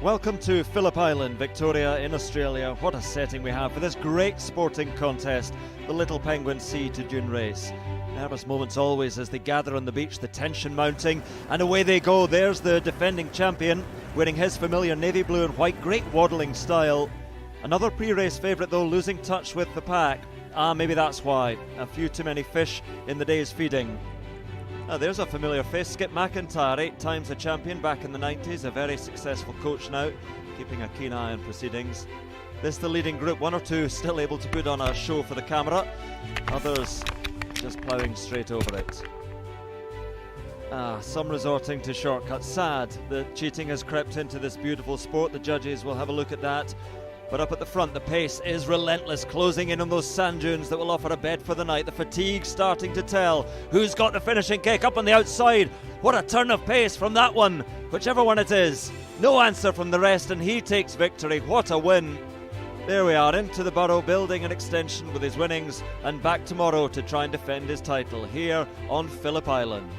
Welcome to Phillip Island, Victoria in Australia. What a setting we have for this great sporting contest, the Little Penguin Sea to Dune race. Nervous moments always as they gather on the beach, the tension mounting, and away they go. There's the defending champion, wearing his familiar navy blue and white, great waddling style. Another pre-race favourite though, losing touch with the pack. Maybe that's why. A few too many fish in the day's feeding. There's a familiar face, Skip McIntyre, 8 times a champion back in the 90s, a very successful coach now, keeping a keen eye on proceedings. This the leading group, 1 or 2 still able to put on a show for the camera, others just ploughing straight over it. Some resorting to shortcuts. Sad that cheating has crept into this beautiful sport. The judges will have a look at that. But up at the front, the pace is relentless, closing in on those sand dunes that will offer a bed for the night. The fatigue starting to tell. Who's got the finishing kick up on the outside? What a turn of pace from that one, whichever one it is. No answer from the rest, and he takes victory. What a win. There we are, into the Burrow, building an extension with his winnings, and back tomorrow to try and defend his title here on Phillip Island.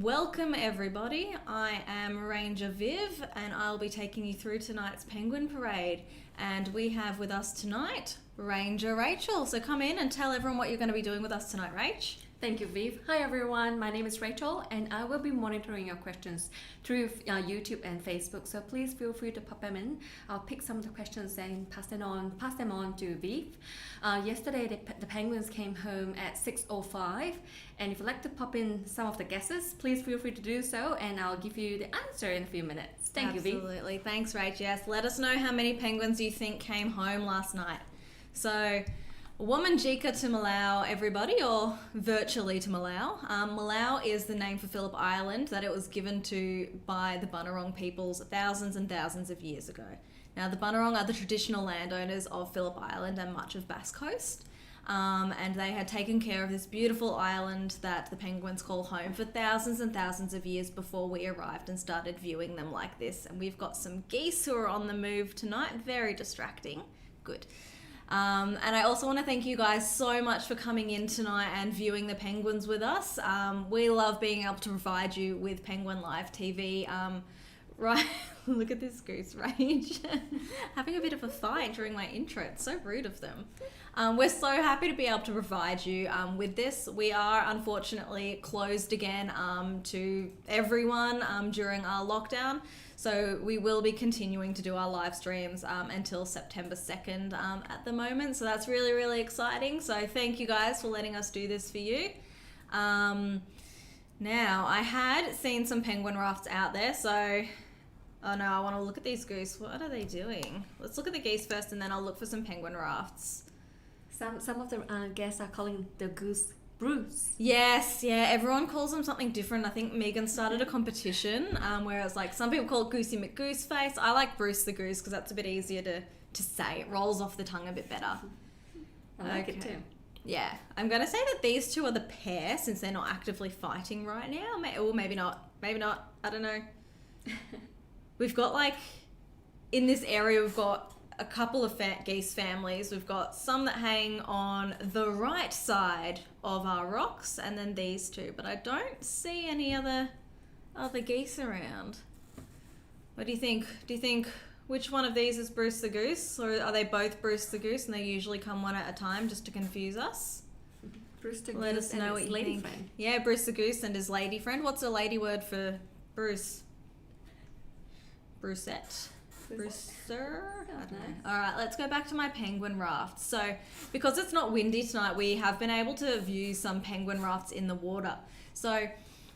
Welcome everybody, I am Ranger Viv and I'll be taking you through tonight's Penguin Parade, and we have with us tonight Ranger Rachel. So come in and tell everyone what you're going to be doing with us tonight, Rach. Thank you, Viv. Hi everyone, my name is Rachel and I will be monitoring your questions through YouTube and Facebook, so please feel free to pop them in. I'll pick some of the questions and pass them on to Viv. Yesterday the Penguins came home at 6:05, and if you'd like to pop in some of the guesses, please feel free to do so and I'll give you the answer in a few minutes. Thank you, Viv. Absolutely, thanks Rach. Yes, let us know how many penguins you think came home last night. So, Womanjika to Malau, everybody, or virtually to Malau. Malau is the name for Phillip Island that it was given to by the Bunurong peoples thousands and thousands of years ago. Now, the Bunurong are the traditional landowners of Phillip Island and much of Bass Coast. And they had taken care of this beautiful island that the penguins call home for thousands and thousands of years before we arrived and started viewing them like this. And we've got some geese who are on the move tonight. Very distracting. Good. And I also want to thank you guys so much for coming in tonight and viewing the penguins with us. We love being able to provide you with Penguin Live TV. Right, look at this goose rage. Having a bit of a fight during my intro. It's so rude of them. We're so happy to be able to provide you with this. We are unfortunately closed again to everyone during our lockdown. So we will be continuing to do our live streams until September 2nd at the moment. So that's really, really exciting. So thank you guys for letting us do this for you. Now, I had seen some penguin rafts out there. So, oh no, I want to look at these geese. What are they doing? Let's look at the geese first and then I'll look for some penguin rafts. Some of the guests are calling the goose Bruce. Yes, yeah, everyone calls them something different. I think Megan started a competition where it's like some people call it Goosey McGooseface. I like Bruce the Goose because that's a bit easier to say. It rolls off the tongue a bit better. I like it too. Yeah, I'm going to say that these two are the pair since they're not actively fighting right now. Or maybe not. Maybe not. I don't know. We've got like, in this area, we've got a couple of geese families. We've got some that hang on the right side of our rocks and then these two, but I don't see any other geese around. What do you think? Do you think which one of these is Bruce the Goose, or are they both Bruce the Goose and they usually come one at a time just to confuse us? Bruce the Let Goose us know and what his you lady think. friend. Yeah, Bruce the Goose and his lady friend. What's a lady word for Bruce? Brucette? Brucer? I don't know. All right, let's go back to my penguin raft. So, because it's not windy tonight, we have been able to view some penguin rafts in the water. So,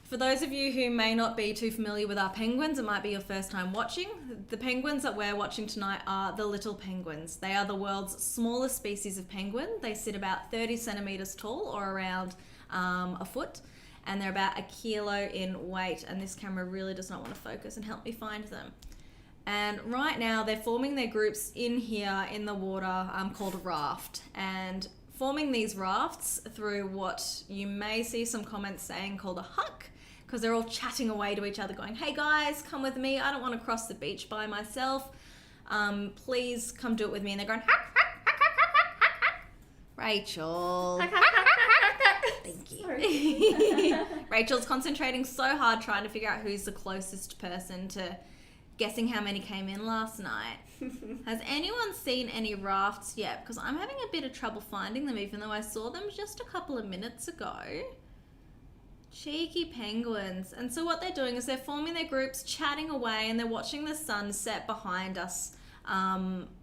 for those of you who may not be too familiar with our penguins, it might be your first time watching. The penguins that we're watching tonight are the little penguins. They are the world's smallest species of penguin. They sit about 30 centimeters tall, or around a foot, and they're about 1 kilo in weight. And this camera really does not want to focus and help me find them. And right now they're forming their groups in here in the water called a raft, and forming these rafts through what you may see some comments saying called a huck, because they're all chatting away to each other going, hey guys, come with me, I don't want to cross the beach by myself, please come do it with me. And they're going huck, huck, huck, huck, huck, huck, huck. Rachel. Thank you. Rachel's concentrating so hard trying to figure out who's the closest person to guessing how many came in last night. Has anyone seen any rafts yet? Because I'm having a bit of trouble finding them, even though I saw them just a couple of minutes ago. Cheeky penguins. And so what they're doing is they're forming their groups, chatting away, and they're watching the sun set behind us.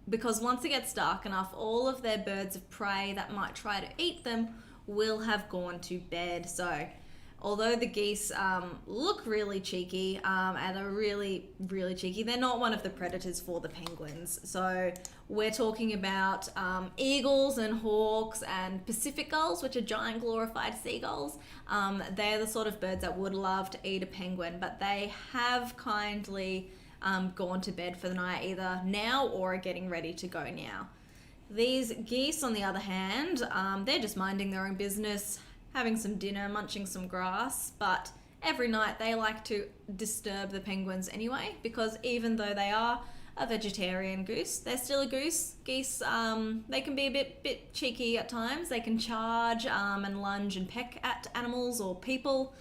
Because once it gets dark enough, all of their birds of prey that might try to eat them will have gone to bed. So although the geese look really cheeky and are really, really cheeky, they're not one of the predators for the penguins. So we're talking about eagles and hawks and Pacific gulls, which are giant glorified seagulls. They're the sort of birds that would love to eat a penguin, but they have kindly gone to bed for the night, either now or are getting ready to go now. These geese, on the other hand, they're just minding their own business, having some dinner, munching some grass, but every night they like to disturb the penguins anyway, because even though they are a vegetarian goose, they're still a goose. Geese, they can be a bit cheeky at times. They can charge and lunge and peck at animals or people.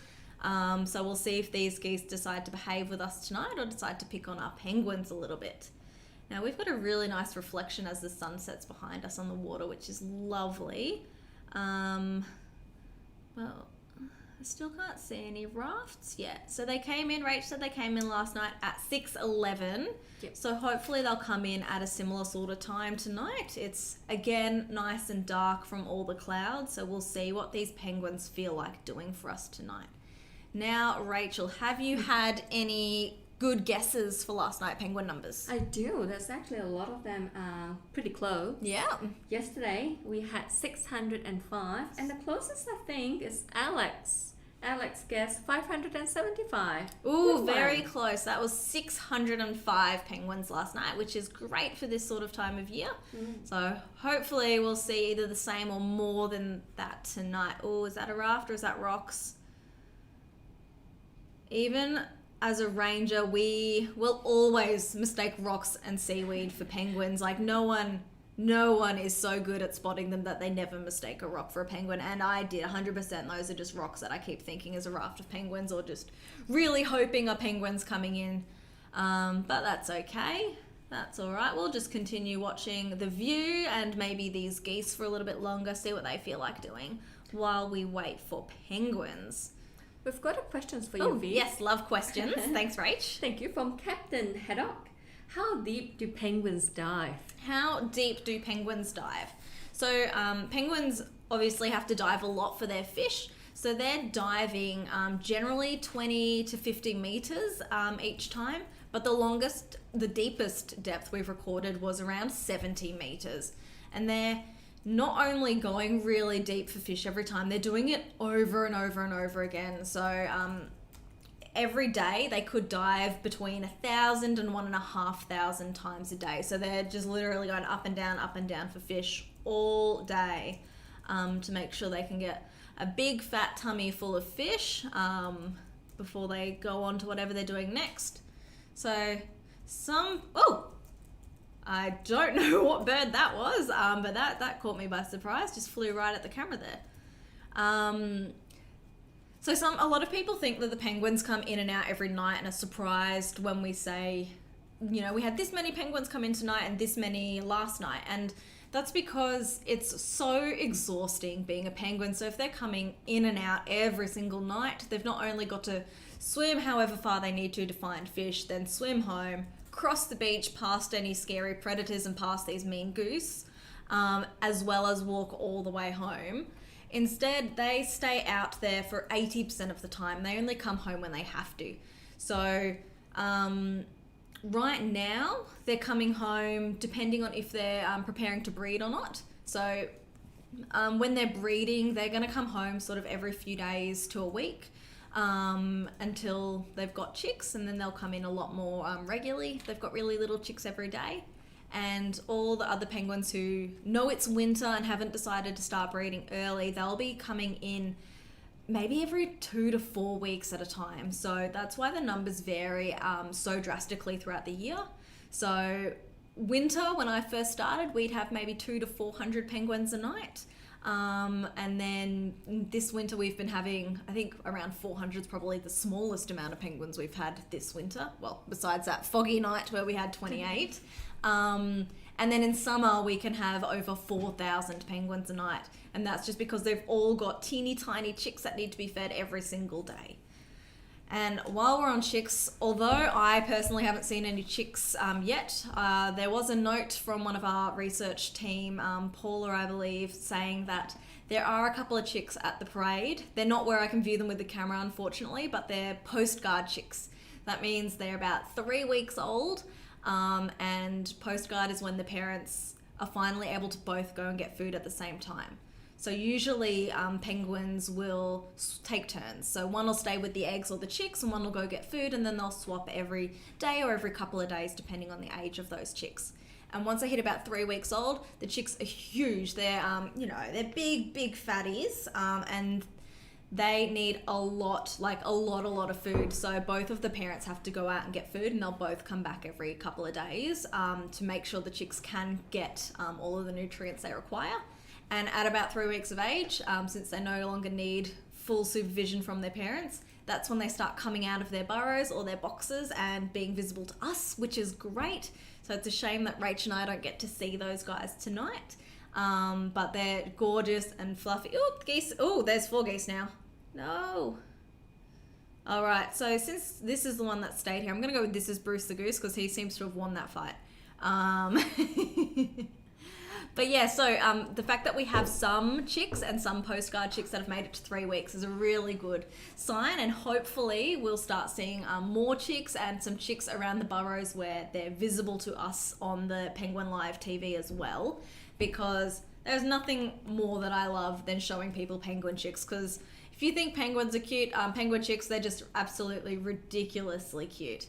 So we'll see if these geese decide to behave with us tonight or decide to pick on our penguins a little bit. Now we've got a really nice reflection as the sun sets behind us on the water, which is lovely. Well, I still can't see any rafts yet. So they came in, Rach said they came in last night at 6:11. Yep. So hopefully they'll come in at a similar sort of time tonight. It's, again, nice and dark from all the clouds. So we'll see what these penguins feel like doing for us tonight. Now, Rachel, have you had any good guesses for last night penguin numbers? I do. There's actually a lot of them pretty close. Yeah. Yesterday we had 605, and the closest I think is Alex. Alex guessed 575. Ooh, Good very one. close. That was 605 penguins last night, which is great for this sort of time of year. So hopefully we'll see either the same or more than that tonight. Oh, is that a raft or is that rocks? Even as a ranger, we will always mistake rocks and seaweed for penguins. Like no one is so good at spotting them that they never mistake a rock for a penguin. And I did 100%. Those are just rocks that I keep thinking is a raft of penguins, or just really hoping are penguins coming in. But that's okay. That's all right. We'll just continue watching the view and maybe these geese for a little bit longer, see what they feel like doing while we wait for penguins. We've got a questions for you, Oh, Viv. yes, love questions. Thanks, Rach. Thank you. From Captain Haddock. How deep do penguins dive? How deep do penguins dive? So penguins obviously have to dive a lot for their fish. So they're diving generally 20 to 50 meters each time. But the deepest depth we've recorded was around 70 meters. And they're not only going really deep for fish every time, they're doing it over and over and over again. So every day they could dive between 1,000 and 1,500 times a day. So they're just literally going up and down for fish all day to make sure they can get a big fat tummy full of fish before they go on to whatever they're doing next. So I don't know what bird that was, but that caught me by surprise. Just flew right at the camera there. So a lot of people think that the penguins come in and out every night and are surprised when we say, we had this many penguins come in tonight and this many last night. And that's because it's so exhausting being a penguin. So if they're coming in and out every single night, they've not only got to swim however far they need to find fish, then swim home, cross the beach past any scary predators and past these mean goose, as well as walk all the way home. Instead, they stay out there for 80% of the time. They only come home when they have to. So right now, they're coming home depending on if they're preparing to breed or not. So when they're breeding, they're going to come home sort of every few days to a week until they've got chicks, and then they'll come in a lot more regularly. They've got really little chicks every day. And all the other penguins who know it's winter and haven't decided to start breeding early, they'll be coming in maybe every 2 to 4 weeks at a time. So that's why the numbers vary so drastically throughout the year. So winter, when I first started, we'd have maybe 200 to 400 penguins a night. And then this winter we've been having, I think around 400 is probably the smallest amount of penguins we've had this winter. Well, besides that foggy night where we had 28. And then in summer we can have over 4,000 penguins a night. And that's just because they've all got teeny tiny chicks that need to be fed every single day. And while we're on chicks, although I personally haven't seen any chicks yet, there was a note from one of our research team, Paula, I believe, saying that there are a couple of chicks at the parade. They're not where I can view them with the camera, unfortunately, but they're postguard chicks. That means they're about 3 weeks old, and postguard is when the parents are finally able to both go and get food at the same time. So usually penguins will take turns. So one will stay with the eggs or the chicks and one will go get food, and then they'll swap every day or every couple of days depending on the age of those chicks. And once they hit about 3 weeks old, the chicks are huge. They're, they're big fatties, and they need a lot of food. So both of the parents have to go out and get food, and they'll both come back every couple of days to make sure the chicks can get all of the nutrients they require. And at about 3 weeks of age, since they no longer need full supervision from their parents, that's when they start coming out of their burrows or their boxes and being visible to us, which is great. So it's a shame that Rach and I don't get to see those guys tonight. But they're gorgeous and fluffy. Oh, geese. Oh, there's 4 geese now. No. All right, so since this is the one that stayed here, I'm going to go with this is Bruce the Goose because he seems to have won that fight. But yeah, so the fact that we have some chicks and some postcard chicks that have made it to 3 weeks is a really good sign, and hopefully we'll start seeing more chicks and some chicks around the burrows where they're visible to us on the Penguin Live TV as well, because there's nothing more that I love than showing people penguin chicks, because if you think penguins are cute, penguin chicks, they're just absolutely ridiculously cute.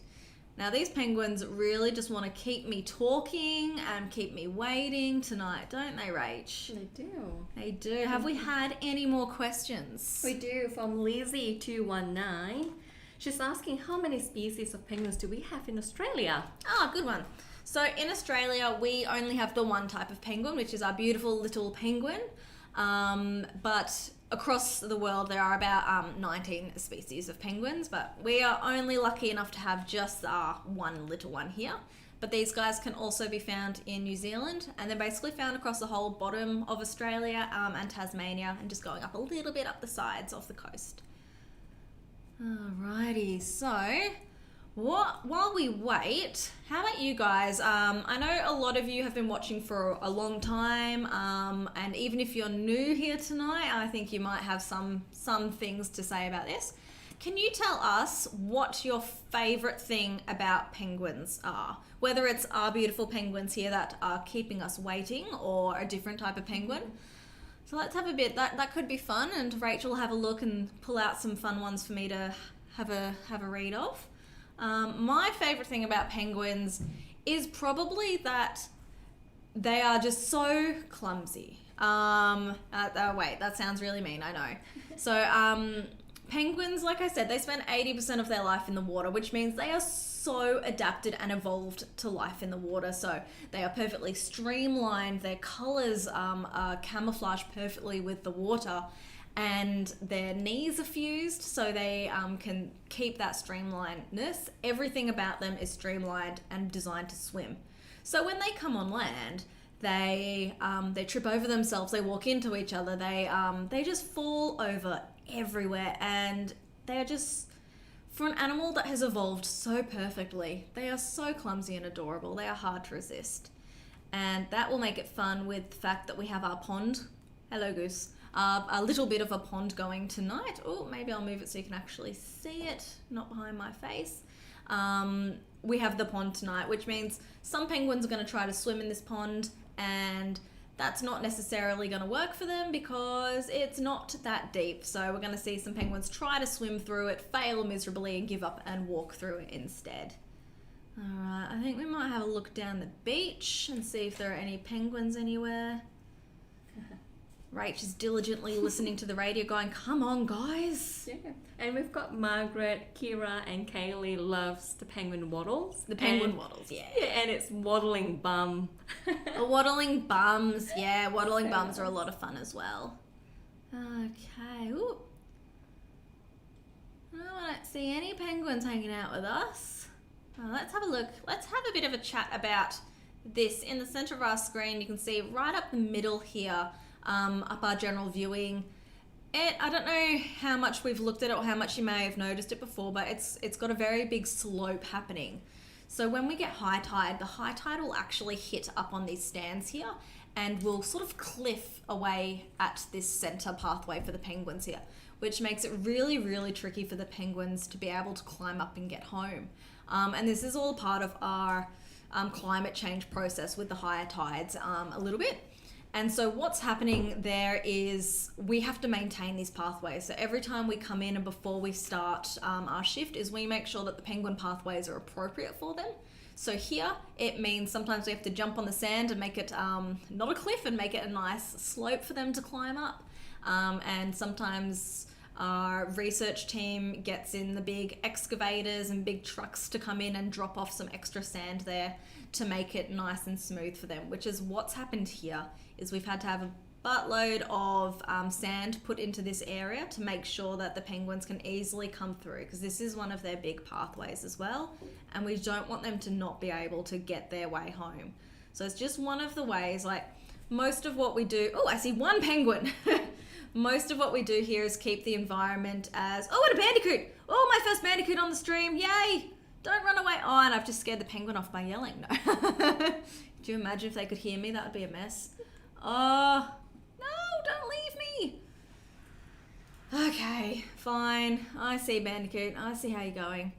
Now these penguins really just want to keep me talking and keep me waiting tonight, don't they, Rach? They do. They do. Have we had any more questions? We do, from Lizzie219. She's asking, how many species of penguins do we have in Australia? Ah, good one. So in Australia, we only have the one type of penguin, which is our beautiful little penguin. But across the world, there are about 19 species of penguins, but we are only lucky enough to have just our one little one here. But these guys can also be found in New Zealand, and they're basically found across the whole bottom of Australia and Tasmania, and just going up a little bit up the sides of the coast. Alrighty, so while we wait, how about you guys? I know a lot of you have been watching for a long time, and even if you're new here tonight, I think you might have some things to say about this. Can you tell us what your favourite thing about penguins are? Whether it's our beautiful penguins here that are keeping us waiting, or a different type of penguin. So let's have a bit. That could be fun, and Rachel will have a look and pull out some fun ones for me to have a read of. My favourite thing about penguins is probably that they are just so clumsy. Wait, that sounds really mean, I know. So penguins, like I said, they spend 80% of their life in the water, which means they are so adapted and evolved to life in the water. So they are perfectly streamlined, their colours are camouflaged perfectly with the water, and their knees are fused so they can keep that streamlinedness. Everything about them is streamlined and designed to swim. So when they come on land, they trip over themselves, they walk into each other, they just fall over everywhere, and they are just, for an animal that has evolved so perfectly, they are so clumsy and adorable. They are hard to resist, and that will make it fun with the fact that we have our pond. Hello, Goose. A little bit of a pond going tonight. Oh, maybe I'll move it so you can actually see it, not behind my face. We have the pond tonight, which means some penguins are going to try to swim in this pond, and that's not necessarily going to work for them because it's not that deep. So we're going to see some penguins try to swim through it, fail miserably, and give up and walk through it instead. All right, I think we might have a look down the beach and see if there are any penguins anywhere. Rach is diligently listening to the radio going, come on, guys. Yeah. And we've got Margaret, Kira, and Kaylee loves the penguin waddles. The penguin waddles, yeah. Yeah, and it's waddling bum. The waddling bums, yeah. Waddling bums are a lot of fun as well. Okay. Ooh. No, I don't see any penguins hanging out with us. Let's have a look. Let's have a bit of a chat about this. In the centre of our screen, you can see right up the middle here, up our general viewing. I don't know how much we've looked at it or how much you may have noticed it before, but it's got a very big slope happening. So when we get high tide, the high tide will actually hit up on these stands here and will sort of cliff away at this centre pathway for the penguins here, which makes it really, really tricky for the penguins to be able to climb up and get home. And this is all part of our climate change process with the higher tides a little bit. And so what's happening there is we have to maintain these pathways. So every time we come in and before we start our shift is we make sure that the penguin pathways are appropriate for them. So here it means sometimes we have to jump on the sand and make it not a cliff and make it a nice slope for them to climb up. And sometimes our research team gets in the big excavators and big trucks to come in and drop off some extra sand there to make it nice and smooth for them, which is what's happened here. Is we've had to have a buttload of sand put into this area to make sure that the penguins can easily come through, because this is one of their big pathways as well, and we don't want them to not be able to get their way home. So it's just one of the ways, like most of what we do, oh, I see one penguin. Most of what we do here is keep the environment as, oh, what a bandicoot. Oh, my first bandicoot on the stream, yay. Don't run away. Oh, and I've just scared the penguin off by yelling. No. Do you imagine if they could hear me? That would be a mess. Oh, no, don't leave me. Okay, fine. I see, Bandicoot. I see how you're going.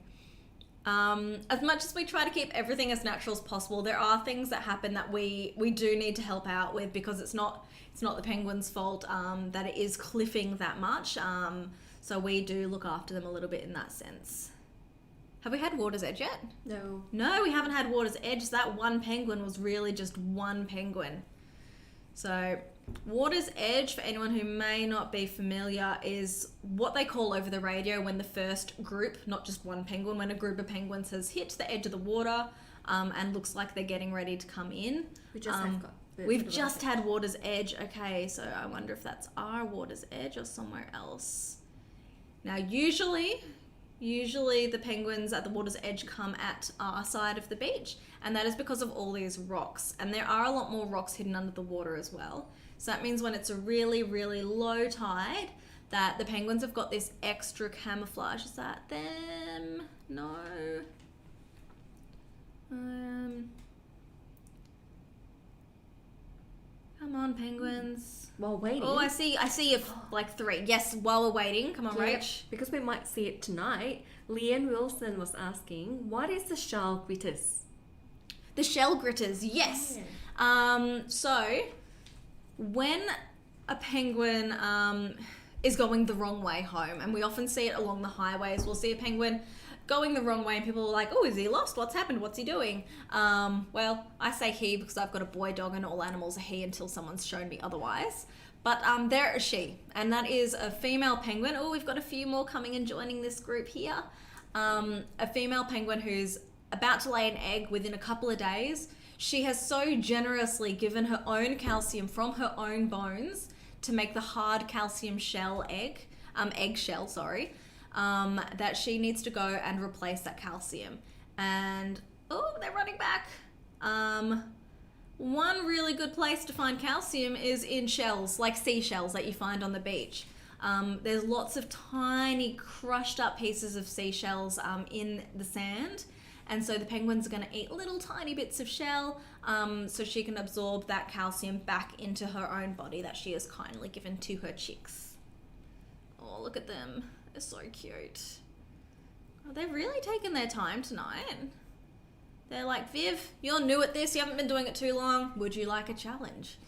As much as we try to keep everything as natural as possible, there are things that happen that we do need to help out with, because it's not the penguin's fault that it is cliffing that much. So we do look after them a little bit in that sense. Have we had Water's Edge yet? No. No, we haven't had Water's Edge. That one penguin was really just one penguin. So Water's Edge, for anyone who may not be familiar, is what they call over the radio when the first group, not just one penguin, when a group of penguins has hit the edge of the water and looks like they're getting ready to come in. We've just had Water's Edge. Okay, so I wonder if that's our Water's Edge or somewhere else. Now, usually the penguins at the Water's Edge come at our side of the beach, and that is because of all these rocks. And there are a lot more rocks hidden under the water as well. So that means when it's a really, really low tide, that the penguins have got this extra camouflage. Is that them? No. Come on, penguins. While waiting. Oh, I see you, like 3. Yes, while we're waiting. Come on, Rach. Because we might see it tonight, Leanne Wilson was asking, what is the shell gritters? The shell gritters, yes. Yeah. So when a penguin is going the wrong way home, and we often see it along the highways, we'll see a penguin going the wrong way and people are like, oh, is he lost? What's happened? What's he doing? Well, I say he because I've got a boy dog and all animals are he until someone's shown me otherwise. But they're a she, and that is a female penguin. Oh, we've got a few more coming and joining this group here. A female penguin who's about to lay an egg within a couple of days. She has so generously given her own calcium from her own bones to make the hard calcium eggshell, that she needs to go and replace that calcium. And, oh, they're running back. One really good place to find calcium is in shells, like seashells that you find on the beach. There's lots of tiny crushed up pieces of seashells in the sand. And so the penguins are going to eat little tiny bits of shell so she can absorb that calcium back into her own body that she has kindly given to her chicks. Oh, look at them. They're so cute. Oh, they've really taken their time tonight. They're like, Viv, you're new at this. You haven't been doing it too long. Would you like a challenge?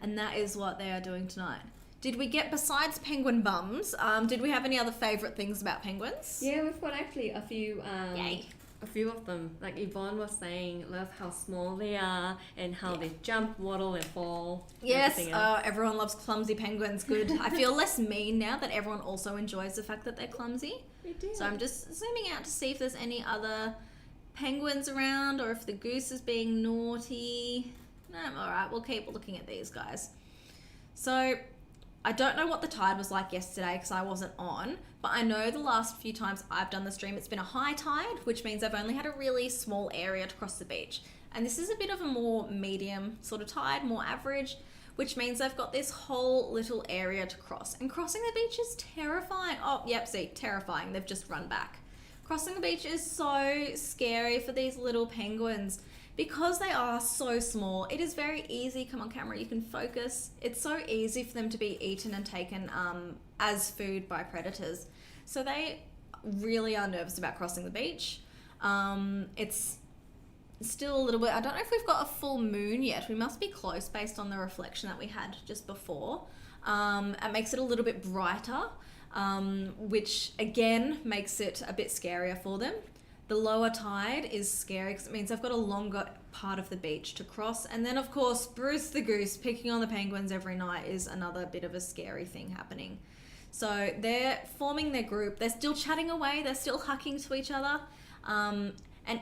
And that is what they are doing tonight. Did we get, besides penguin bums, did we have any other favourite things about penguins? Yeah, we've got actually a few... Yay. A few of them, like Yvonne was saying, love how small they are and how they jump, waddle and fall. Yes, everyone loves clumsy penguins. Good. I feel less mean now that everyone also enjoys the fact that they're clumsy. They do. So I'm just zooming out to see if there's any other penguins around or if the goose is being naughty. No, alright, we'll keep looking at these guys. So I don't know what the tide was like yesterday because I wasn't on, but I know the last few times I've done the stream, it's been a high tide, which means I've only had a really small area to cross the beach. And this is a bit of a more medium sort of tide, more average, which means I've got this whole little area to cross. And crossing the beach is terrifying. Oh, yep, see, terrifying. They've just run back. Crossing the beach is so scary for these little penguins. Because they are so small, it is very easy. Come on, camera, you can focus. It's so easy for them to be eaten and taken as food by predators. So they really are nervous about crossing the beach. It's still a little bit, I don't know if we've got a full moon yet. We must be close based on the reflection that we had just before. It makes it a little bit brighter, which again makes it a bit scarier for them. The lower tide is scary because it means I've got a longer part of the beach to cross. And then, of course, Bruce the goose picking on the penguins every night is another bit of a scary thing happening. So they're forming their group. They're still chatting away. They're still hucking to each other. And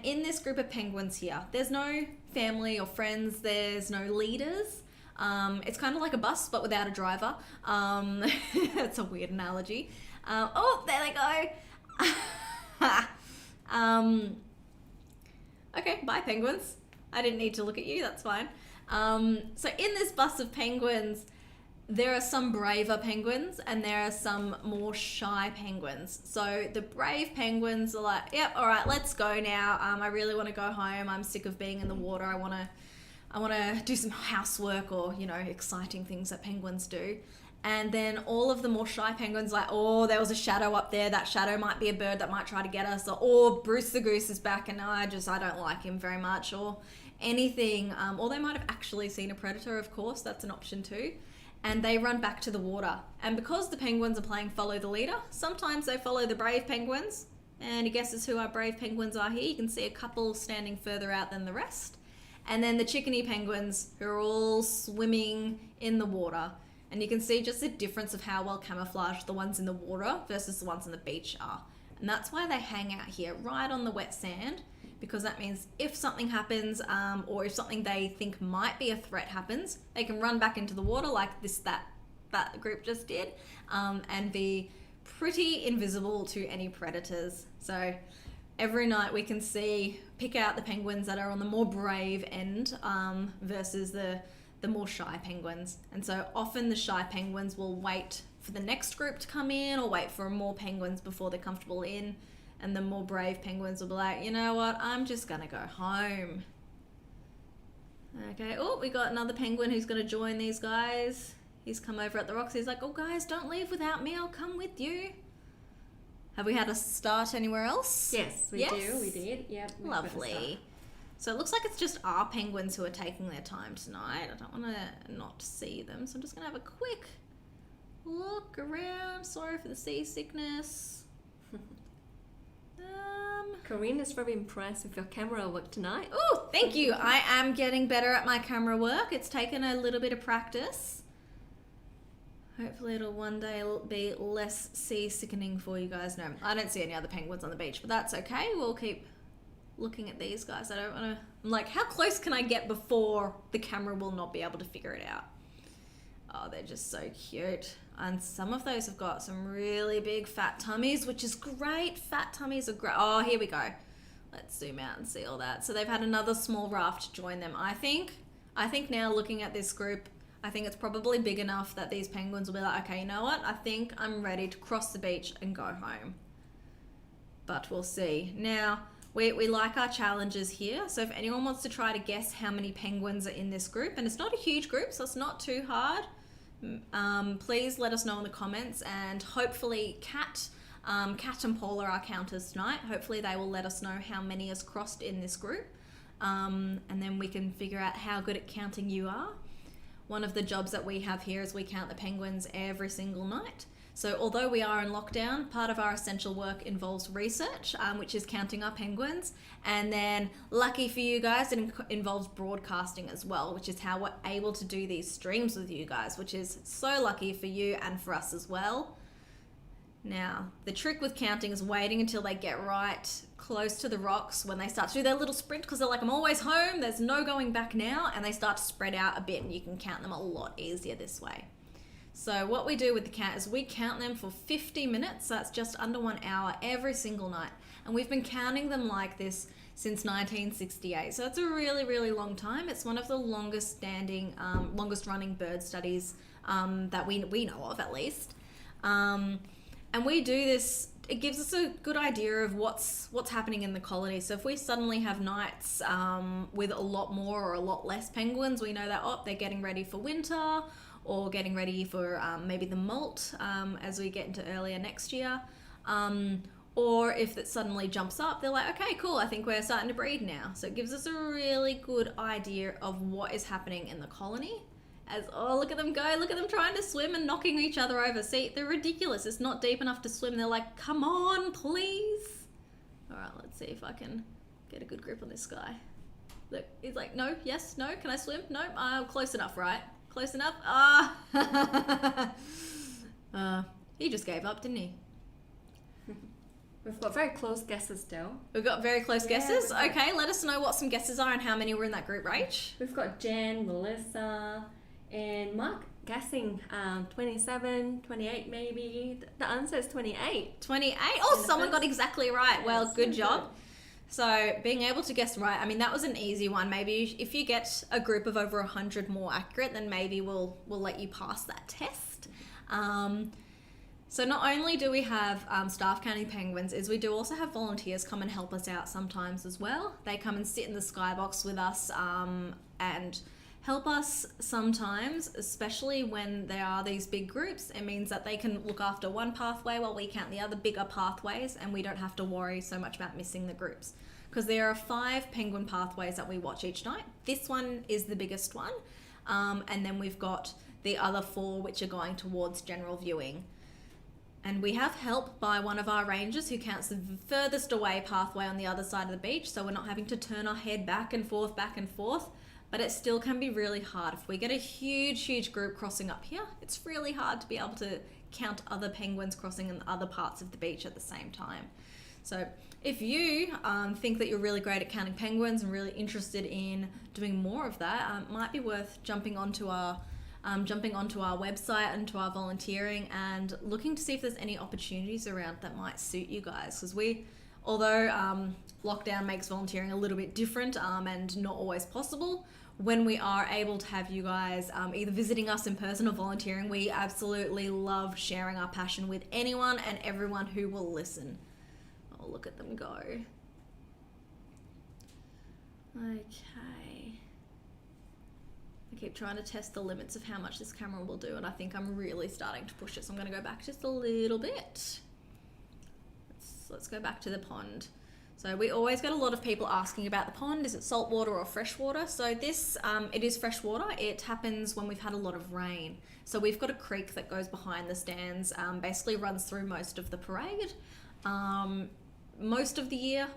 in this group of penguins here, there's no family or friends. There's no leaders. It's kind of like a bus, but without a driver. It's a weird analogy. Oh, there they go. Okay, bye penguins. I didn't need to look at you, that's fine. So in this bus of penguins, there are some braver penguins and there are some more shy penguins. So the brave penguins are like, yep, all right, let's go now. I really want to go home. I'm sick of being in the water. I want I want to do some housework or, exciting things that penguins do. And then all of the more shy penguins like, oh, there was a shadow up there. That shadow might be a bird that might try to get us. Or Bruce the goose is back and I don't like him very much, or anything. Or they might have actually seen a predator, of course. That's an option too. And they run back to the water. And because the penguins are playing follow the leader, sometimes they follow the brave penguins. And he guesses who our brave penguins are here. You can see a couple standing further out than the rest. And then the chickeny penguins, who are all swimming in the water. And you can see just the difference of how well camouflaged the ones in the water versus the ones on the beach are. And that's why they hang out here right on the wet sand, because that means if something happens, or if something they think might be a threat happens, they can run back into the water like that group just did, and be pretty invisible to any predators. So every night we can pick out the penguins that are on the more brave end, versus the more shy penguins. And so often the shy penguins will wait for the next group to come in or wait for more penguins before they're comfortable in. And the more brave penguins will be like, you know what, I'm just gonna go home. Okay, oh, we got another penguin who's gonna join these guys. He's come over at the rocks. He's like, oh guys, don't leave without me, I'll come with you. Have we had a start anywhere else? Yes, we did. Yep. Lovely. So it looks like it's just our penguins who are taking their time tonight. I don't want to not see them, so I'm just going to have a quick look around. Sorry for the seasickness. Corinne is very impressed with your camera work tonight. Oh, thank you. I am getting better at my camera work. It's taken a little bit of practice. Hopefully it'll one day be less seasickening for you guys. No, I don't see any other penguins on the beach, but that's okay. We'll keep looking at these guys. I don't want to... I'm like, how close can I get before the camera will not be able to figure it out? Oh, they're just so cute. And some of those have got some really big fat tummies, which is great. Fat tummies are great. Oh, here we go. Let's zoom out and see all that. So they've had another small raft join them. I think now looking at this group, I think it's probably big enough that these penguins will be like, okay, you know what? I think I'm ready to cross the beach and go home. But we'll see. Now, we like our challenges here. So if anyone wants to try to guess how many penguins are in this group, and it's not a huge group, so it's not too hard, please let us know in the comments, and hopefully Kat and Paul are our counters tonight. Hopefully they will let us know how many is crossed in this group, and then we can figure out how good at counting you are. One of the jobs that we have here is we count the penguins every single night. So although we are in lockdown, part of our essential work involves research, which is counting our penguins. And then lucky for you guys, it involves broadcasting as well, which is how we're able to do these streams with you guys, which is so lucky for you and for us as well. Now, the trick with counting is waiting until they get right close to the rocks when they start to do their little sprint, because they're like, I'm always home, there's no going back now, and they start to spread out a bit, and you can count them a lot easier this way. So what we do with the count is we count them for 50 minutes, so that's just under 1 hour every single night. And we've been counting them like this since 1968. So it's a really, really long time. It's one of the longest running bird studies that we know of, at least. And we do this, it gives us a good idea of what's happening in the colony. So if we suddenly have nights with a lot more or a lot less penguins, we know that, they're getting ready for winter, or getting ready for maybe the molt as we get into earlier next year. Or if it suddenly jumps up, they're like, okay, cool, I think we're starting to breed now. So it gives us a really good idea of what is happening in the colony. Look at them go, look at them trying to swim and knocking each other over. See, they're ridiculous. It's not deep enough to swim. They're like, come on, please. All right, let's see if I can get a good grip on this guy. Look, he's like, no, yes, no, can I swim? No, close enough, right? Close enough? He just gave up, didn't he? We've got very close guesses though. We've got very close guesses? Okay, let us know what some guesses are and how many were in that group, Rach. We've got Jen, Melissa, and Mark guessing 27, 28 maybe. The answer is 28. 28? Oh, someone got exactly right. Yes, well, good job. So being able to guess right, I mean, that was an easy one. Maybe if you get a group of over 100 more accurate, then maybe we'll let you pass that test. So not only do we have staff counting penguins, is we do also have volunteers come and help us out sometimes as well. They come and sit in the skybox with us and help us sometimes, especially when there are these big groups. It means that they can look after one pathway while we count the other bigger pathways, and we don't have to worry so much about missing the groups. Because there are 5 penguin pathways that we watch each night. This one is the biggest one. And then we've got the other 4 which are going towards general viewing. And we have help by one of our rangers who counts the furthest away pathway on the other side of the beach, so we're not having to turn our head back and forth, but it still can be really hard. If we get a huge group crossing up here, it's really hard to be able to count other penguins crossing in other parts of the beach at the same time. So if you think that you're really great at counting penguins and really interested in doing more of that, it might be worth jumping onto our website and to our volunteering and looking to see if there's any opportunities around that might suit you guys. Because although lockdown makes volunteering a little bit different and not always possible, when we are able to have you guys either visiting us in person or volunteering, we absolutely love sharing our passion with anyone and everyone who will listen. Oh, look at them go. Okay. I keep trying to test the limits of how much this camera will do, and I think I'm really starting to push it, so I'm going to go back just a little bit. Let's go back to the pond. So we always get a lot of people asking about the pond. Is it saltwater or freshwater? So this, it is freshwater. It happens when we've had a lot of rain. So we've got a creek that goes behind the stands, basically runs through most of the parade. Most of the year,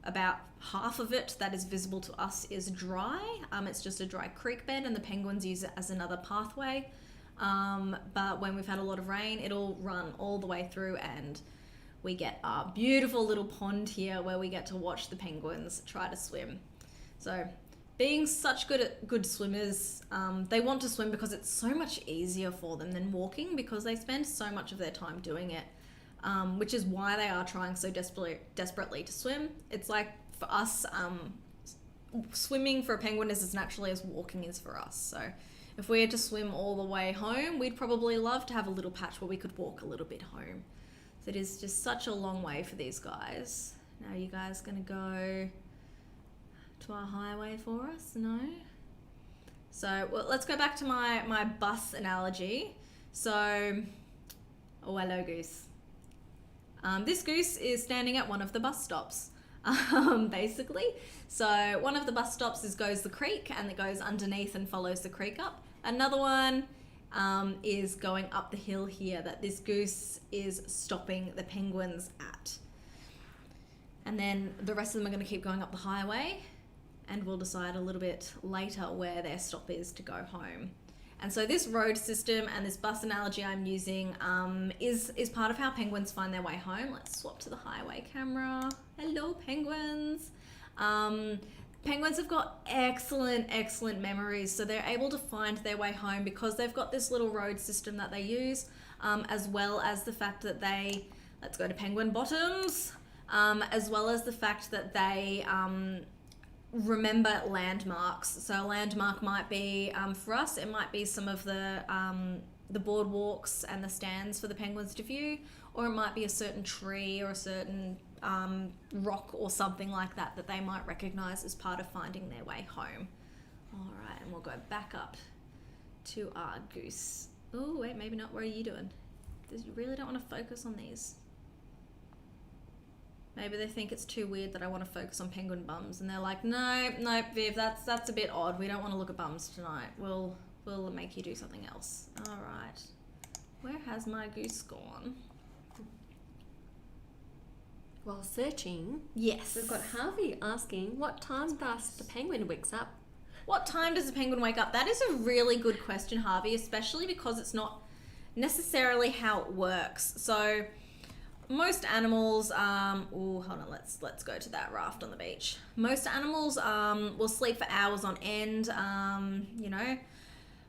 about half of it that is visible to us is dry. It's just a dry creek bed, and the penguins use it as another pathway. But when we've had a lot of rain, it'll run all the way through, and we get our beautiful little pond here where we get to watch the penguins try to swim. So being such good swimmers, they want to swim because it's so much easier for them than walking, because they spend so much of their time doing it. Which is why they are trying so desperately to swim. It's like for us, swimming for a penguin is as naturally as walking is for us. So if we had to swim all the way home, we'd probably love to have a little patch where we could walk a little bit home. So it is just such a long way for these guys. Now, are you guys gonna go to our highway for us? No? So well, let's go back to my bus analogy. So, oh, hello Goose. This goose is standing at one of the bus stops, basically. So one of the bus stops goes the creek, and it goes underneath and follows the creek up. Another one is going up the hill here that this goose is stopping the penguins at. And then the rest of them are going to keep going up the highway, and we'll decide a little bit later where their stop is to go home. And so this road system and this bus analogy I'm using is part of how penguins find their way home. Let's swap to the highway camera. Hello, penguins. Penguins have got excellent memories, so they're able to find their way home because they've got this little road system that they use, as well as the fact that let's go to penguin bottoms, as well as the fact that they remember landmarks. So a landmark might be, for us, it might be some of the boardwalks and the stands for the penguins to view, or it might be a certain tree or a certain rock or something like that they might recognize as part of finding their way home. All right, and we'll go back up to our goose. Oh, wait, maybe not. What are you doing? You really don't want to focus on these. Maybe they think it's too weird that I want to focus on penguin bums, and they're like, no, Viv, that's a bit odd. We don't want to look at bums tonight. We'll make you do something else. All right. Where has my goose gone? While searching, yes, we've got Harvey asking, what time does the penguin wakes up? What time does the penguin wake up? That is a really good question, Harvey, especially because it's not necessarily how it works. So most animals, hold on, let's go to that raft on the beach. Most animals will sleep for hours on end.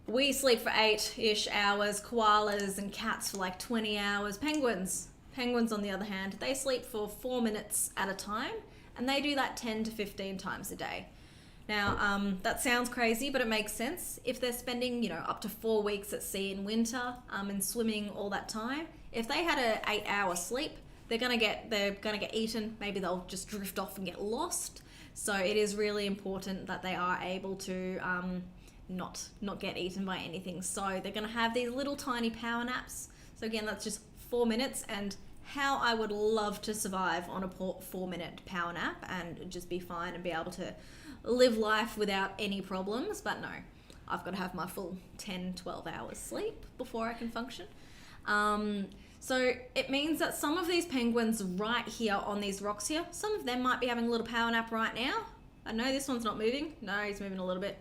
We sleep for 8-ish hours, koalas and cats for like 20 hours. Penguins, on the other hand, they sleep for 4 minutes at a time, and they do that 10 to 15 times a day. Now, that sounds crazy, but it makes sense. If they're spending, up to 4 weeks at sea in winter, and swimming all that time, if they had an 8-hour sleep, they're gonna get eaten. Maybe they'll just drift off and get lost. So it is really important that they are able to not get eaten by anything. So they're going to have these little tiny power naps. So again, that's just 4 minutes, and how I would love to survive on a 4-minute power nap and just be fine and be able to live life without any problems. But no, I've got to have my full 10-12 hours sleep before I can function. So it means that some of these penguins right here on these rocks here, some of them might be having a little power nap right now. I know this one's not moving. No, he's moving a little bit.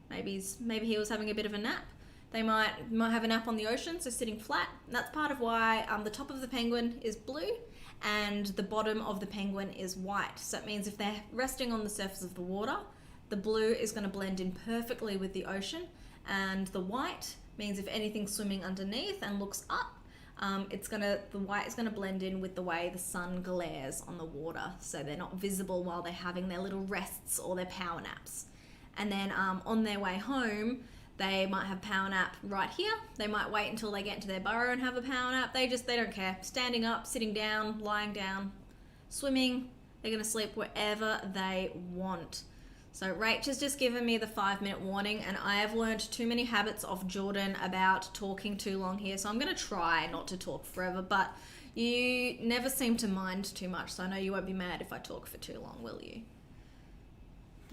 Maybe he was having a bit of a nap. They might have a nap on the ocean, so sitting flat. And that's part of why the top of the penguin is blue and the bottom of the penguin is white. So it means if they're resting on the surface of the water, the blue is going to blend in perfectly with the ocean, and the white means if anything's swimming underneath and looks up, the white is going to blend in with the way the sun glares on the water, so they're not visible while they're having their little rests or their power naps. And then on their way home, they might have power nap right here. They might wait until they get into their burrow and have a power nap. They don't care. Standing up, sitting down, lying down, swimming. They're going to sleep wherever they want. So Rach has just given me the 5-minute warning, and I have learned too many habits of Jordan about talking too long here. So I'm going to try not to talk forever, but you never seem to mind too much. So I know you won't be mad if I talk for too long, will you?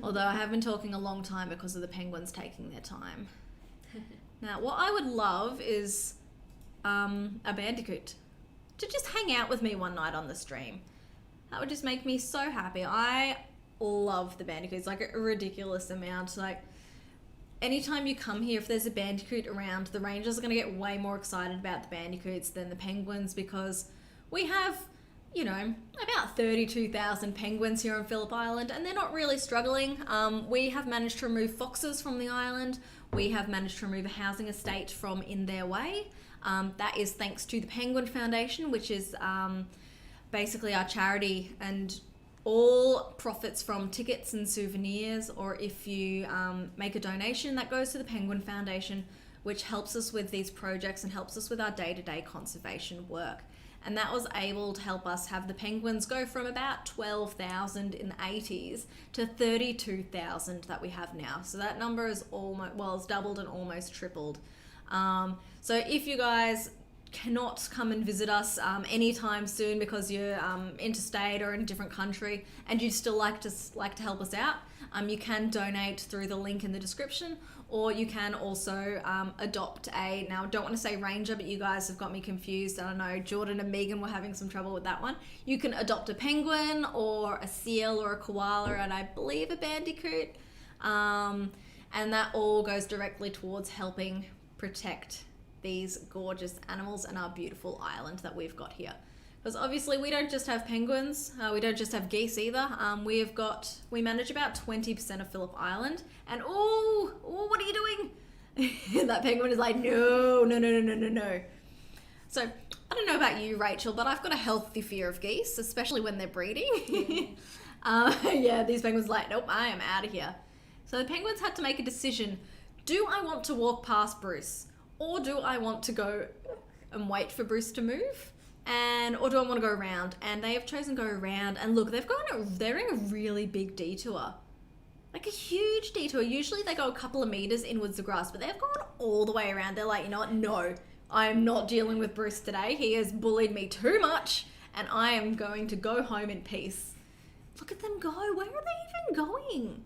Although I have been talking a long time because of the penguins taking their time. Now, what I would love is a bandicoot to just hang out with me one night on the stream. That would just make me so happy. I love the bandicoots, like a ridiculous amount. Like, anytime you come here, if there's a bandicoot around, the rangers are going to get way more excited about the bandicoots than the penguins, because we have, about 32,000 penguins here on Phillip Island, and they're not really struggling. We have managed to remove foxes from the island. We have managed to remove a housing estate from in their way. That is thanks to the Penguin Foundation, which is basically our charity, and all profits from tickets and souvenirs, or if you make a donation, that goes to the Penguin Foundation, which helps us with these projects and helps us with our day-to-day conservation work. And that was able to help us have the penguins go from about 12,000 in the 80s to 32,000 that we have now. So that number is it's doubled and almost tripled. So if you guys cannot come and visit us anytime soon because you're interstate or in a different country and you'd still like to help us out, you can donate through the link in the description, or you can also adopt now I don't want to say ranger, but you guys have got me confused. I don't know, Jordan and Megan were having some trouble with that one. You can adopt a penguin or a seal or a koala and I believe a bandicoot, and that all goes directly towards helping protect these gorgeous animals and our beautiful island that we've got here. Because obviously we don't just have penguins, we don't just have geese either. We manage about 20% of Phillip Island, and what are you doing? That penguin is like, no. So I don't know about you, Rachel, but I've got a healthy fear of geese, especially when they're breeding. Yeah, these penguins are like, nope, I am out of here. So the penguins had to make a decision. Do I want to walk past Bruce? Or do I want to go and wait for Bruce to move? Or do I want to go around? And they have chosen go around. And look, they're in a really big detour. Like a huge detour. Usually they go a couple of meters inwards of grass, but they've gone all the way around. They're like, you know what? No, I am not dealing with Bruce today. He has bullied me too much, and I am going to go home in peace. Look at them go. Where are they even going?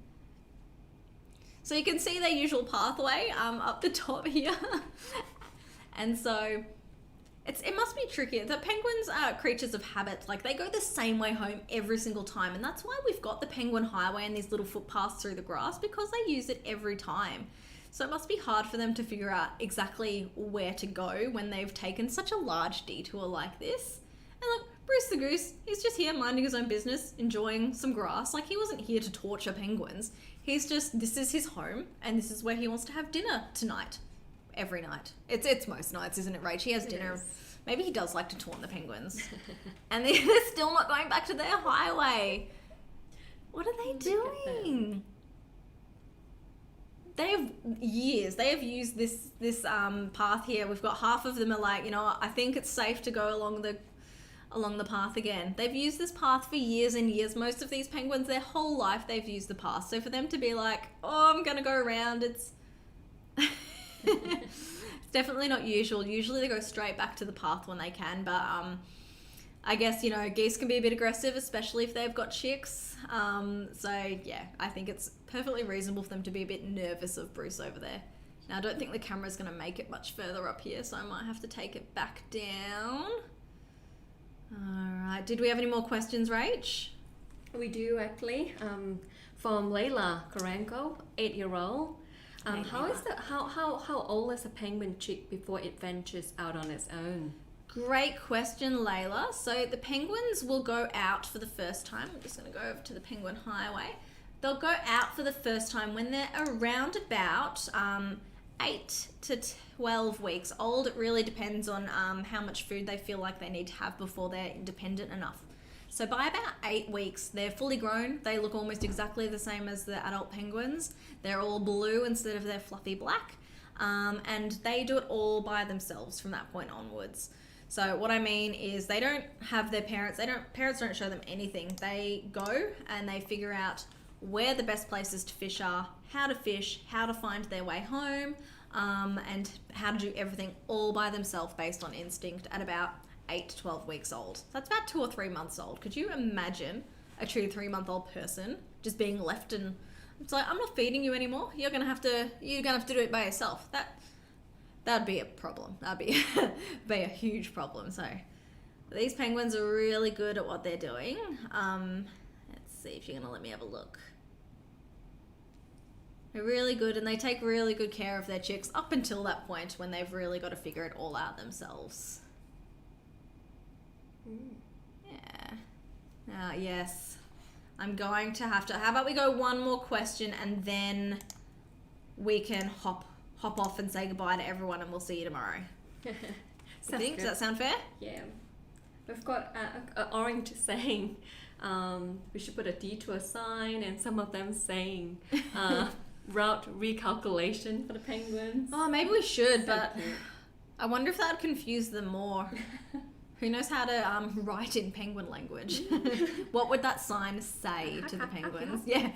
So you can see their usual pathway up the top here. And so it must be tricky. The penguins are creatures of habit. Like, they go the same way home every single time. And that's why we've got the penguin highway and these little footpaths through the grass, because they use it every time. So it must be hard for them to figure out exactly where to go when they've taken such a large detour like this. And look, Bruce the goose, he's just here minding his own business, enjoying some grass. Like, he wasn't here to torture penguins. This is his home, and this is where he wants to have dinner tonight. Every night. It's most nights, isn't it, Rach? He has dinner. Maybe he does like to taunt the penguins. And they're still not going back to their highway. What are they doing? They have used this path here. We've got half of them are like, I think it's safe to go along along the path again. They've used this path for years and years. Most of these penguins, their whole life, they've used the path. So for them to be like, oh, I'm going to go around, it's it's definitely not usual. Usually they go straight back to the path when they can, but I guess, you know, geese can be a bit aggressive, especially if they've got chicks. So yeah, I think it's perfectly reasonable for them to be a bit nervous of Bruce over there. Now, I don't think the camera's going to make it much further up here, so I might have to take it back down. All right, did we have any more questions, Rach? We do actually. From Layla Karenko, 8-year-old. How old is a penguin chick before it ventures out on its own? Great question, Layla. So the penguins will go out for the first time. I'm just going to go over to the Penguin Highway. They'll go out for the first time when they're around about 8 to 12 weeks old. It really depends on how much food they feel like they need to have before they're independent enough. So by about 8 weeks, they're fully grown. They look almost exactly the same as the adult penguins. They're all blue instead of their fluffy black. And they do it all by themselves from that point onwards. So what I mean is they don't have their parents. Parents don't show them anything. They go and they figure out where the best places to fish are, how to find their way home, and how to do everything all by themselves based on instinct at about 8 to 12 weeks old. So that's about 2 or 3 months old. Could you imagine a 2 to 3 month old person just being left and it's like, I'm not feeding you anymore. You're gonna have to do it by yourself. That'd be a problem. That'd be a huge problem. So these penguins are really good at what they're doing. Let's see if you're gonna let me have a look. They're really good and they take really good care of their chicks up until that point when they've really got to figure it all out themselves. Yeah. Yes. I'm going to have to... How about we go one more question and then we can hop off and say goodbye to everyone and we'll see you tomorrow. Does that sound fair? Yeah. We've got Orange saying we should put a detour sign and some of them saying route recalculation for the penguins. Oh, maybe we should, but I wonder if that would confuse them more. Who knows how to write in penguin language? What would that sign say to the penguins? Yeah.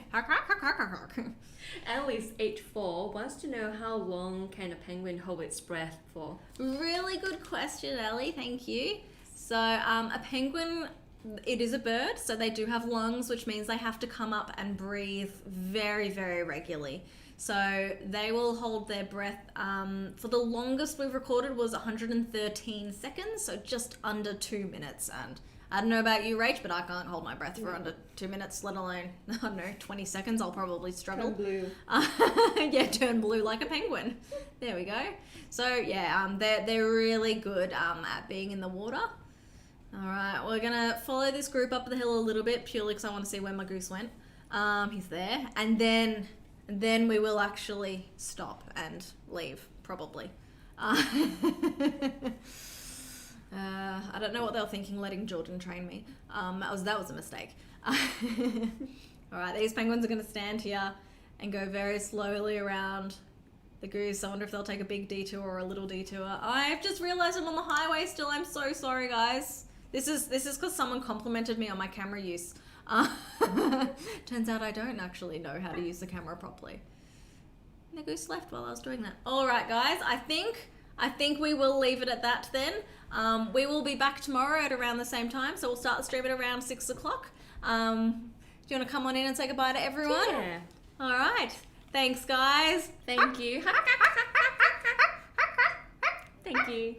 Ellie's 8-4 wants to know how long can a penguin hold its breath for? Really good question, Ellie. Thank you. So a penguin, it is a bird, so they do have lungs, which means they have to come up and breathe very, very regularly. So they will hold their breath, for the longest we've recorded was 113 seconds, so just under 2 minutes. And I don't know about you, Rach, but I can't hold my breath for under 2 minutes, let alone, I don't know, 20 seconds. I'll probably struggle. Turn blue. Yeah, turn blue like a penguin. There we go. So yeah, they're really good at being in the water. All right, we're gonna follow this group up the hill a little bit, purely because I want to see where my goose went. He's there, and then we will actually stop and leave, probably. I don't know what they were thinking, letting Jordan train me. That was a mistake. All right, these penguins are going to stand here and go very slowly around the goose. I wonder if they'll take a big detour or a little detour. I've just realized I'm on the highway still. I'm so sorry, guys. This is because someone complimented me on my camera use. Turns out I don't actually know how to use the camera properly. And the goose left while I was doing that. All right, guys, I think we will leave it at that then. We will be back tomorrow at around the same time, so we'll start the stream at around 6 o'clock. Do you want to come on in and say goodbye to everyone? Yeah. All right. Thanks, guys. Thank you. Thank you.